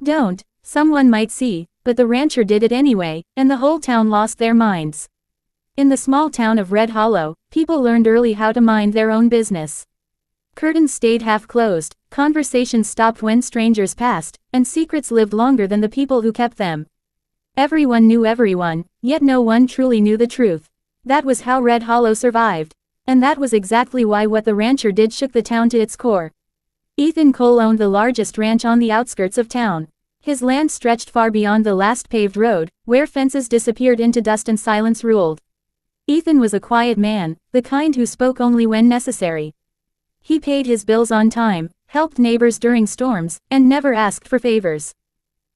Don't, someone might see, but the rancher did it anyway, and the whole town lost their minds. In the small town of Red Hollow, people learned early how to mind their own business. Curtains stayed half-closed, conversations stopped when strangers passed, and secrets lived longer than the people who kept them. Everyone knew everyone, yet no one truly knew the truth. That was how Red Hollow survived. And that was exactly why what the rancher did shook the town to its core. Ethan Cole owned the largest ranch on the outskirts of town. His land stretched far beyond the last paved road, where fences disappeared into dust and silence ruled. Ethan was a quiet man, the kind who spoke only when necessary. He paid his bills on time, helped neighbors during storms, and never asked for favors.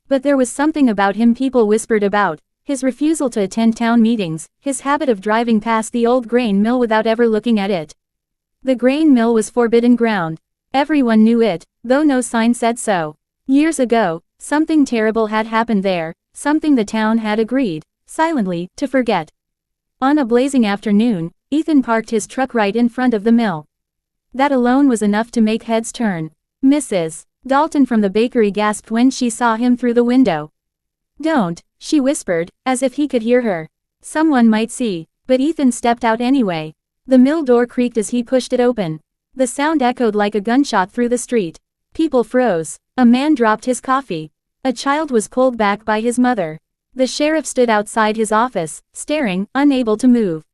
But there was something about him people whispered about: his refusal to attend town meetings, his habit of driving past the old grain mill without ever looking at it. The grain mill was forbidden ground. Everyone knew it, though no sign said so. Years ago, something terrible had happened there, something the town had agreed, silently, to forget. On a blazing afternoon, Ethan parked his truck right in front of the mill. That alone was enough to make heads turn. Mrs. Dalton from the bakery gasped when she saw him through the window. "Don't," she whispered, as if he could hear her. Someone might see, but Ethan stepped out anyway. The mill door creaked as he pushed it open. The sound echoed like a gunshot through the street. People froze. A man dropped his coffee. A child was pulled back by his mother. The sheriff stood outside his office, staring, unable to move.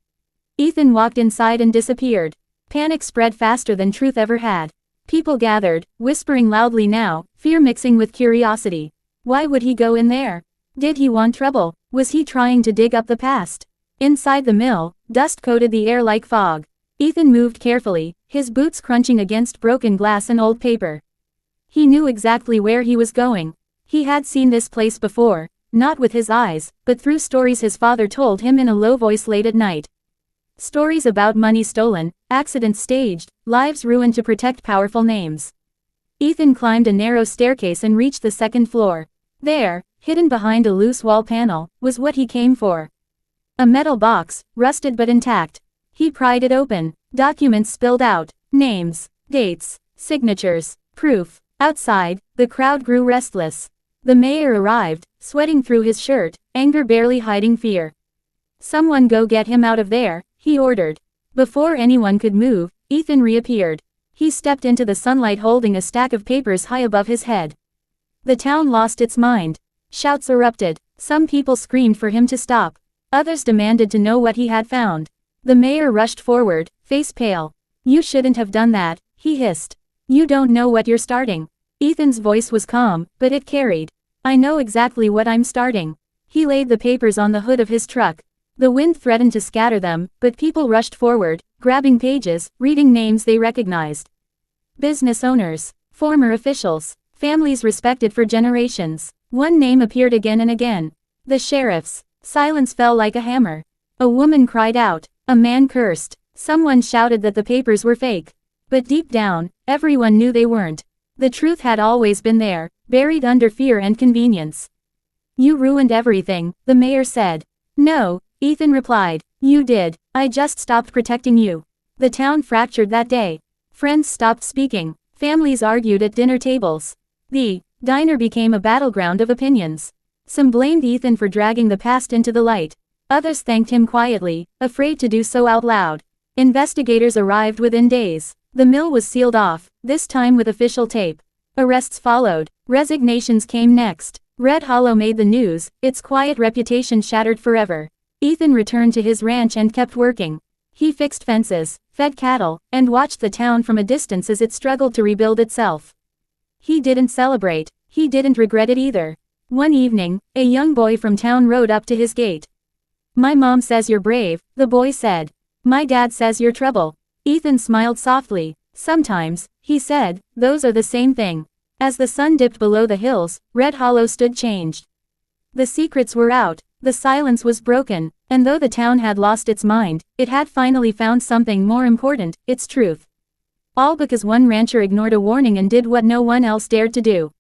Ethan walked inside and disappeared. Panic spread faster than truth ever had. People gathered, whispering loudly now, fear mixing with curiosity. Why would he go in there? Did he want trouble? Was he trying to dig up the past? Inside the mill, dust coated the air like fog. Ethan moved carefully, his boots crunching against broken glass and old paper. He knew exactly where he was going. He had seen this place before, not with his eyes, but through stories his father told him in a low voice late at night. Stories about money stolen, accidents staged, lives ruined to protect powerful names. Ethan climbed a narrow staircase and reached the second floor. There, hidden behind a loose wall panel, was what he came for. A metal box, rusted but intact. He pried it open. Documents spilled out. Names, dates, signatures, proof. Outside, the crowd grew restless. The mayor arrived, sweating through his shirt, anger barely hiding fear. "Someone go get him out of there," he ordered. Before anyone could move, Ethan reappeared. He stepped into the sunlight holding a stack of papers high above his head. The town lost its mind. Shouts erupted. Some people screamed for him to stop. Others demanded to know what he had found. The mayor rushed forward, face pale. "You shouldn't have done that," he hissed. "You don't know what you're starting." Ethan's voice was calm, but it carried. "I know exactly what I'm starting." He laid the papers on the hood of his truck. The wind threatened to scatter them, but people rushed forward, grabbing pages, reading names they recognized. Business owners, former officials, families respected for generations. One name appeared again and again. The sheriff's. Silence fell like a hammer. A woman cried out. A man cursed. Someone shouted that the papers were fake. But deep down, everyone knew they weren't. The truth had always been there, buried under fear and convenience. "You ruined everything," the mayor said. "No," Ethan replied. "You did. I just stopped protecting you." The town fractured that day. Friends stopped speaking. Families argued at dinner tables. The diner became a battleground of opinions. Some blamed Ethan for dragging the past into the light. Others thanked him quietly, afraid to do so out loud. Investigators arrived within days. The mill was sealed off, this time with official tape. Arrests followed. Resignations came next. Red Hollow made the news, its quiet reputation shattered forever. Ethan returned to his ranch and kept working. He fixed fences, fed cattle, and watched the town from a distance as it struggled to rebuild itself. He didn't celebrate. He didn't regret it either. One evening, a young boy from town rode up to his gate. "My mom says you're brave," the boy said. "My dad says you're trouble." Ethan smiled softly. "Sometimes," he said, "those are the same thing." As the sun dipped below the hills, Red Hollow stood changed. The secrets were out, the silence was broken, and though the town had lost its mind, it had finally found something more important, its truth. All because one rancher ignored a warning and did what no one else dared to do.